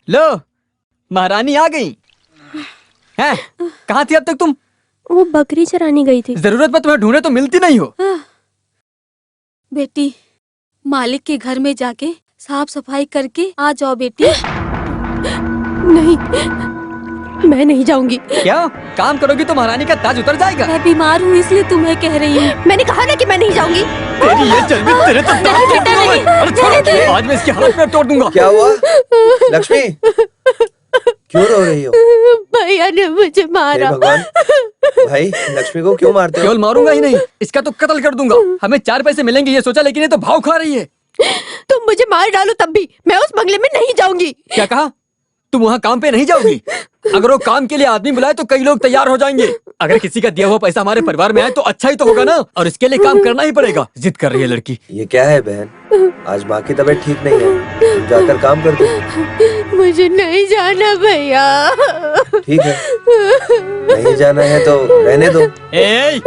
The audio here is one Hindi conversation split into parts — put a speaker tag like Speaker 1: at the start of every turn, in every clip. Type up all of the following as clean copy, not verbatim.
Speaker 1: लो, महारानी आ गई हैं? कहाँ थी अब तक तुम?
Speaker 2: वो बकरी चराने गई थी।
Speaker 1: जरूरत में तुम्हें ढूंढे तो मिलती नहीं हो।
Speaker 3: बेटी, मालिक के घर में जाके साफ सफाई करके आ जाओ बेटी।
Speaker 2: नहीं, मैं नहीं जाऊंगी।
Speaker 1: क्यों? काम करोगी तो महारानी का ताज उतर जाएगा।
Speaker 3: मैं बीमार हूँ इसलिए तुम्हें कह रही हूँ।
Speaker 2: मैंने कहा ना कि मैं नहीं जाऊंगी।
Speaker 1: तेरी ये चर्बी तेरे तो दांत तोड़ दूंगा मैं। अरे छोड़ो, आज मैं इसकी हालत में तोड़ दूंगा।
Speaker 4: क्या हुआ लक्ष्मी? क्यों रो रही हो?
Speaker 2: भैया ने मुझे
Speaker 4: हे
Speaker 2: मारा।
Speaker 4: भगवान, भाई लक्ष्मी को क्यों मारते हो?
Speaker 1: केवल मारूंगा ही नहीं, इसका तो कत्ल कर दूंगा। हमें 4 पैसे मिलेंगे ये सोचा, लेकिन ये तो भाव खा रही है।
Speaker 2: तुम मुझे मार डालो तब भी मैं उस बंगले में नहीं जाऊंगी।
Speaker 1: क्या कहा? तुम वहाँ काम पे नहीं जाओगी? अगर वो काम के लिए आदमी बुलाए तो कई लोग तैयार हो जाएंगे। अगर किसी का दिया हुआ पैसा हमारे परिवार में आए तो अच्छा ही तो होगा ना, और इसके लिए काम करना ही पड़ेगा। जिद कर रही है लड़की।
Speaker 4: ये क्या है बहन? आज माँ की तबीयत ठीक नहीं है, तुम जाकर काम कर दो।
Speaker 2: मुझे नहीं जाना भैया।
Speaker 4: ठीक है, नहीं जाना है तो रहने दो।
Speaker 1: ए,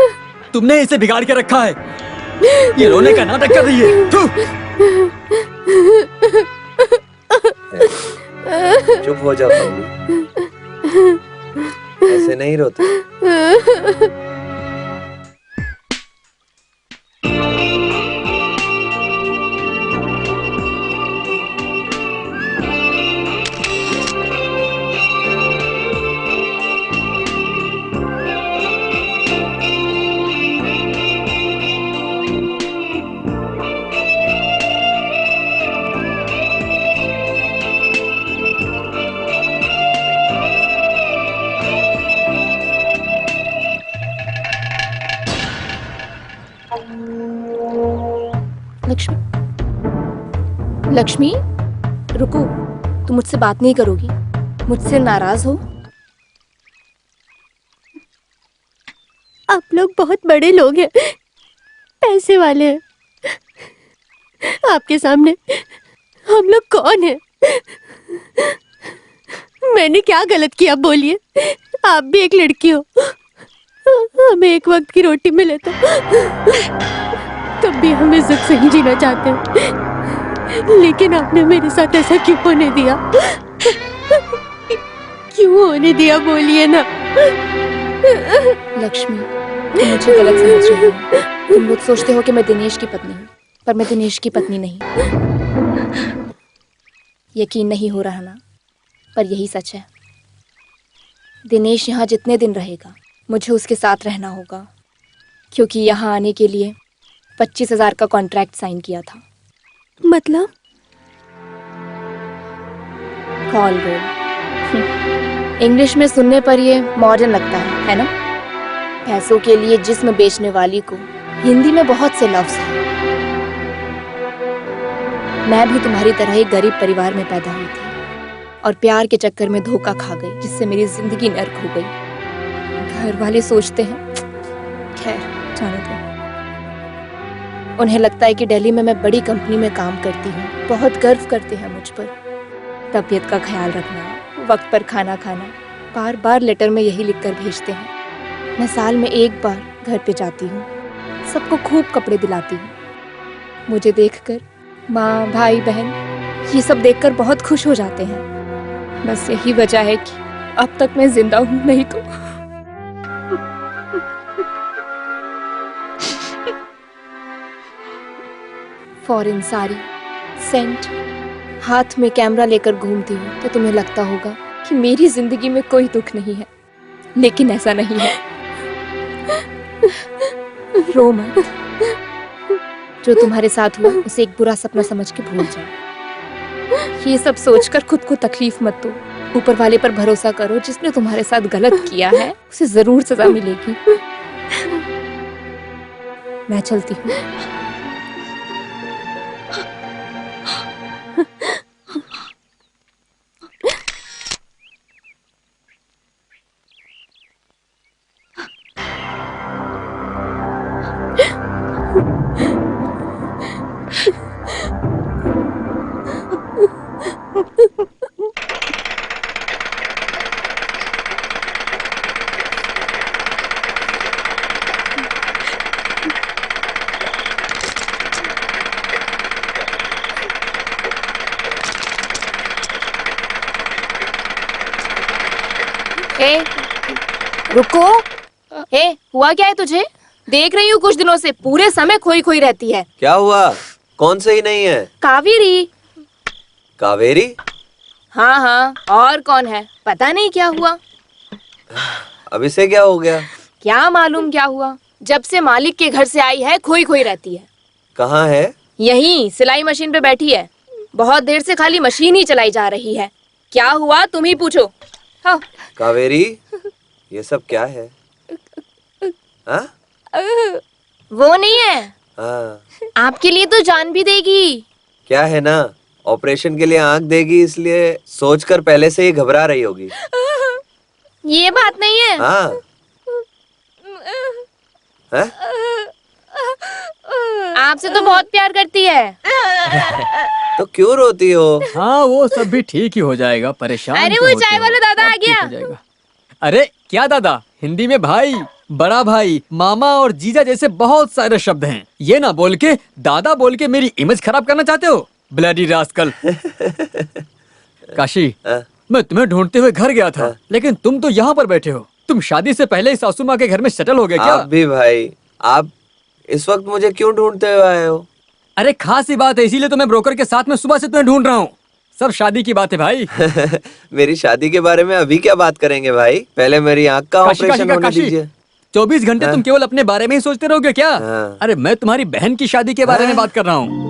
Speaker 1: तुमने इसे बिगाड़ के रखा है। ये रोने का नाटक कर रही है। थू।
Speaker 4: चुप हो जाओ पगली, ऐसे नहीं रोते।
Speaker 5: लक्ष्मी, लक्ष्मी रुको, तुम मुझसे बात नहीं करोगी? मुझसे नाराज हो?
Speaker 2: आप लोग बहुत बड़े लोग हैं, पैसे वाले हैं। आपके सामने हम लोग कौन हैं? मैंने क्या गलत किया बोलिए? आप भी एक लड़की हो, हमें एक वक्त की रोटी मिले तो तब भी हम इज्जत से ही जीना चाहते हैं। लेकिन आपने मेरे साथ ऐसा क्यों होने दिया? क्यों होने दिया बोलिए ना।
Speaker 5: लक्ष्मी, तुम मुझे गलत समझ रही हो। तुम लोग सोचते हो कि मैं दिनेश की पत्नी हूँ, पर मैं दिनेश की पत्नी नहीं। यकीन नहीं हो रहा ना, पर यही सच है। दिनेश यहाँ जितने दिन रहेगा मुझे उसके साथ रहना होगा, क्योंकि यहाँ आने के लिए 25,000 का कॉन्ट्रैक्ट साइन किया था।
Speaker 2: मतलब?
Speaker 5: Call role. इंग्लिश में सुनने पर ये मॉडर्न लगता है ना? पैसों के लिए जिस्म बेचने वाली को हिंदी में बहुत से लफ्ज हैं। मैं भी तुम्हारी तरह एक गरीब परिवार में पैदा हुई थी और प्यार के चक्कर में धोखा खा गई, जिससे मेरी जिंदगी नर्क हो गई। घर वाले सोचते हैं, खैर जाने दो। उन्हें लगता है कि दिल्ली में मैं बड़ी कंपनी में काम करती हूँ, बहुत गर्व करते हैं मुझ पर। तबीयत का ख्याल रखना, वक्त पर खाना खाना, बार बार लेटर में यही लिखकर भेजते हैं। मैं साल में एक बार घर पे जाती हूँ, सबको खूब कपड़े दिलाती हूँ। मुझे देखकर माँ, भाई, बहन ये सब देखकर बहुत खुश हो जाते हैं। बस यही वजह है कि अब तक मैं जिंदा हूँ, नहीं तो फॉरेन साड़ी, सेंट, हाथ में कैमरा लेकर घूमती हूँ तो तुम्हें लगता होगा कि मेरी जिंदगी में कोई दुख नहीं है, लेकिन ऐसा नहीं है। रो मत। जो तुम्हारे साथ हुआ उसे एक बुरा सपना समझ के भूल जाओ। ये सब सोचकर खुद को तकलीफ मत दो। ऊपर वाले पर भरोसा करो, जिसने तुम्हारे साथ गलत किया है उसे जरूर सजा मिलेगी। मैं चलती हूँ। ए, रुको। ए, हुआ क्या है तुझे? देख रही हूँ कुछ दिनों से पूरे समय खोई खोई रहती है।
Speaker 4: क्या हुआ? कौन सही नहीं है?
Speaker 5: कावेरी।
Speaker 4: कावेरी?
Speaker 5: हाँ हाँ, और कौन है? पता नहीं क्या हुआ।
Speaker 4: अब इसे क्या हो गया?
Speaker 5: क्या मालूम क्या हुआ, जब से मालिक के घर से आई है खोई खोई रहती है।
Speaker 4: कहाँ है?
Speaker 5: यहीं सिलाई मशीन पे बैठी है। बहुत देर से खाली मशीन ही चलाई जा रही है। क्या हुआ तुम ही पूछो। हाँ।
Speaker 4: कावेरी, ये सब क्या है? हाँ?
Speaker 5: वो नहीं है,
Speaker 4: हाँ।
Speaker 5: आपके लिए तो जान भी देगी।
Speaker 4: क्या है ना, ऑपरेशन के लिए आंख देगी, इसलिए सोचकर पहले से ही घबरा रही होगी।
Speaker 5: ये बात नहीं है।
Speaker 4: हाँ। हैं?
Speaker 5: आपसे तो बहुत प्यार करती है।
Speaker 4: तो क्यों रोती हो?
Speaker 1: हाँ वो सब भी ठीक ही हो जाएगा, परेशान
Speaker 5: अरे
Speaker 1: क्यों
Speaker 5: वो
Speaker 1: होते
Speaker 5: चाय
Speaker 1: हो?
Speaker 5: वाला दादा
Speaker 1: सब
Speaker 5: आ
Speaker 1: ठीक
Speaker 5: गया।
Speaker 1: हो जाएगा। अरे क्या दादा? हिंदी में भाई, बड़ा भाई, मामा और जीजा जैसे बहुत सारे शब्द हैं। ये ना बोल के दादा बोल के मेरी इमेज खराब करना चाहते हो? Bloody rascal. काशी,
Speaker 4: हाँ?
Speaker 1: मैं तुम्हें ढूंढते हुए घर गया था, लेकिन तुम तो यहाँ पर बैठे हो। तुम शादी से पहले ही सासू माँ के घर में सेटल हो गए क्या?
Speaker 4: आप भी भाई, आप इस वक्त मुझे क्यों ढूंढते हुए आए हो?
Speaker 1: अरे खास ही बात है, इसीलिए तो मैं ब्रोकर के साथ में सुबह से तुम्हें ढूंढ रहा हूँ। सब शादी की बात है भाई।
Speaker 4: मेरी शादी के बारे में अभी क्या बात करेंगे भाई? पहले मेरी आंख का
Speaker 1: काशी,
Speaker 4: ऑपरेशन
Speaker 1: काशी,
Speaker 4: होने
Speaker 1: काशी।
Speaker 4: दीजिए।
Speaker 1: 24 घंटे तुम केवल अपने बारे में ही सोचते रहोगे क्या?
Speaker 4: हाँ।
Speaker 1: अरे मैं तुम्हारी बहन की शादी के बारे में बात कर रहा हूँ।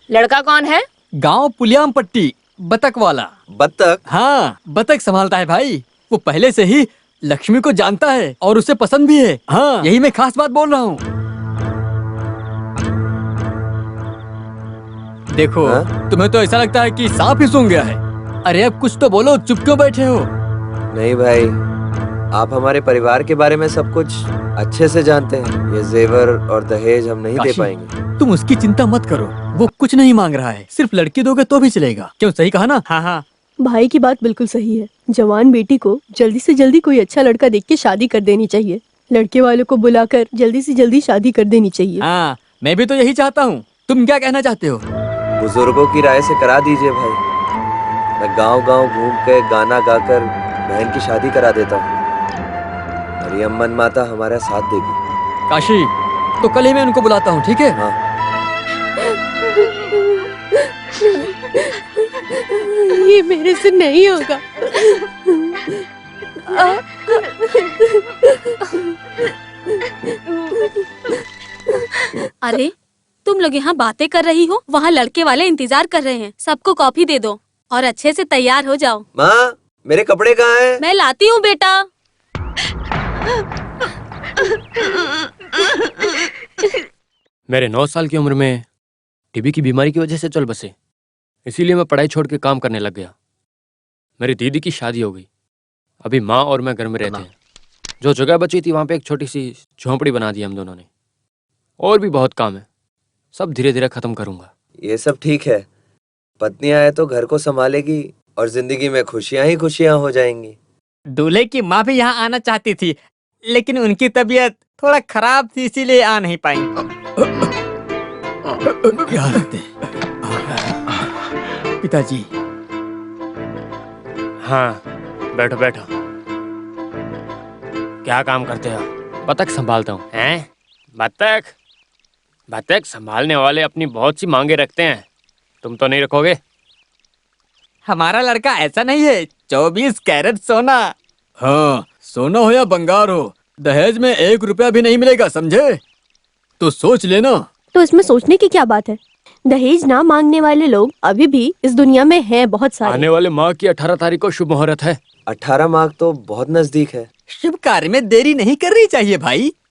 Speaker 5: लड़का कौन है?
Speaker 1: गांव पुलियाम पट्टी, बतक वाला।
Speaker 4: बत्तख?
Speaker 1: हाँ, बतख संभालता है भाई। वो पहले से ही लक्ष्मी को जानता है और उसे पसंद भी है। हाँ, यही मैं खास बात बोल रहा हूँ। देखो, तुम्हें तो ऐसा लगता है कि सांप ही सूंघ गया है। अरे अब कुछ तो बोलो, चुप क्यों बैठे हो?
Speaker 4: नहीं भाई, आप हमारे परिवार के बारे में सब कुछ अच्छे से जानते हैं। ये जेवर और दहेज हम नहीं दे
Speaker 1: काशी,
Speaker 4: पाएंगे।
Speaker 1: तुम उसकी चिंता मत करो, वो कुछ नहीं मांग रहा है। सिर्फ लड़की दोगे तो भी चलेगा। क्यों, सही कहा ना? हाँ हाँ।
Speaker 2: भाई की बात बिल्कुल सही है। जवान बेटी को जल्दी से जल्दी कोई अच्छा लड़का देख के शादी कर देनी चाहिए। लड़के वालों को बुलाकर जल्दी से जल्दी शादी कर देनी चाहिए।
Speaker 1: हाँ, मैं भी तो यही चाहता हूँ। तुम क्या कहना चाहते हो?
Speaker 4: बुजुर्गों की राय से करा दीजिए भाई। मैं गांव गांव घूम के गाना गाकर बहन की शादी करा देता हूँ और ये अम्मन माता हमारा साथ देगी।
Speaker 1: काशी, तो कल ही मैं उनको बुलाता हूँ, ठीक है?
Speaker 4: हाँ।
Speaker 2: ये मेरे से नहीं होगा।
Speaker 3: अरे तुम लोग यहाँ बातें कर रही हो, वहाँ लड़के वाले इंतजार कर रहे हैं। सबको कॉफी दे दो और अच्छे से तैयार हो जाओ।
Speaker 4: माँ, मेरे कपड़े कहाँ हैं?
Speaker 3: मैं लाती हूँ बेटा।
Speaker 6: मेरे 9 साल की उम्र में टीबी की बीमारी की वजह से चल बसे, इसीलिए मैं पढ़ाई छोड़ के काम करने लग गया। मेरी दीदी की शादी हो गई। अभी माँ और मैं घर में रहते हैं। जो जगह बची थी वहाँ पे एक छोटी सी झोंपड़ी बना दी हम दोनों ने। और भी बहुत काम है, सब धीरे धीरे खत्म करूंगा।
Speaker 4: ये सब ठीक है, पत्नी आए तो घर को संभालेगी और जिंदगी में खुशियां ही खुशियां हो जाएंगी।
Speaker 1: दूल्हे की माँ भी यहाँ आना चाहती थी, लेकिन उनकी तबीयत थोड़ा खराब थी, इसीलिए आ नहीं पाई। क्या हालत है? पिताजी।
Speaker 6: हाँ, बैठो बैठो। क्या काम करते हो? बतख संभालता हूँ। हैं? बतख? बतख संभालने वाले अपनी बहुत सी मांगे रखते हैं, तुम तो नहीं रखोगे?
Speaker 1: हमारा लड़का ऐसा नहीं है। 24 कैरेट सोना। हाँ, सोना हो या बंगार हो, दहेज में 1 रुपया भी नहीं मिलेगा, समझे? तो सोच लेना।
Speaker 2: तो इसमें सोचने की क्या बात है? दहेज ना मांगने वाले लोग अभी भी इस दुनिया में हैं बहुत सारे।
Speaker 6: आने वाले माह की 18 तारीख को शुभ मुहूर्त है।
Speaker 4: 18 मार्च तो बहुत नजदीक है।
Speaker 1: शुभ कार्य में देरी नहीं करनी चाहिए भाई।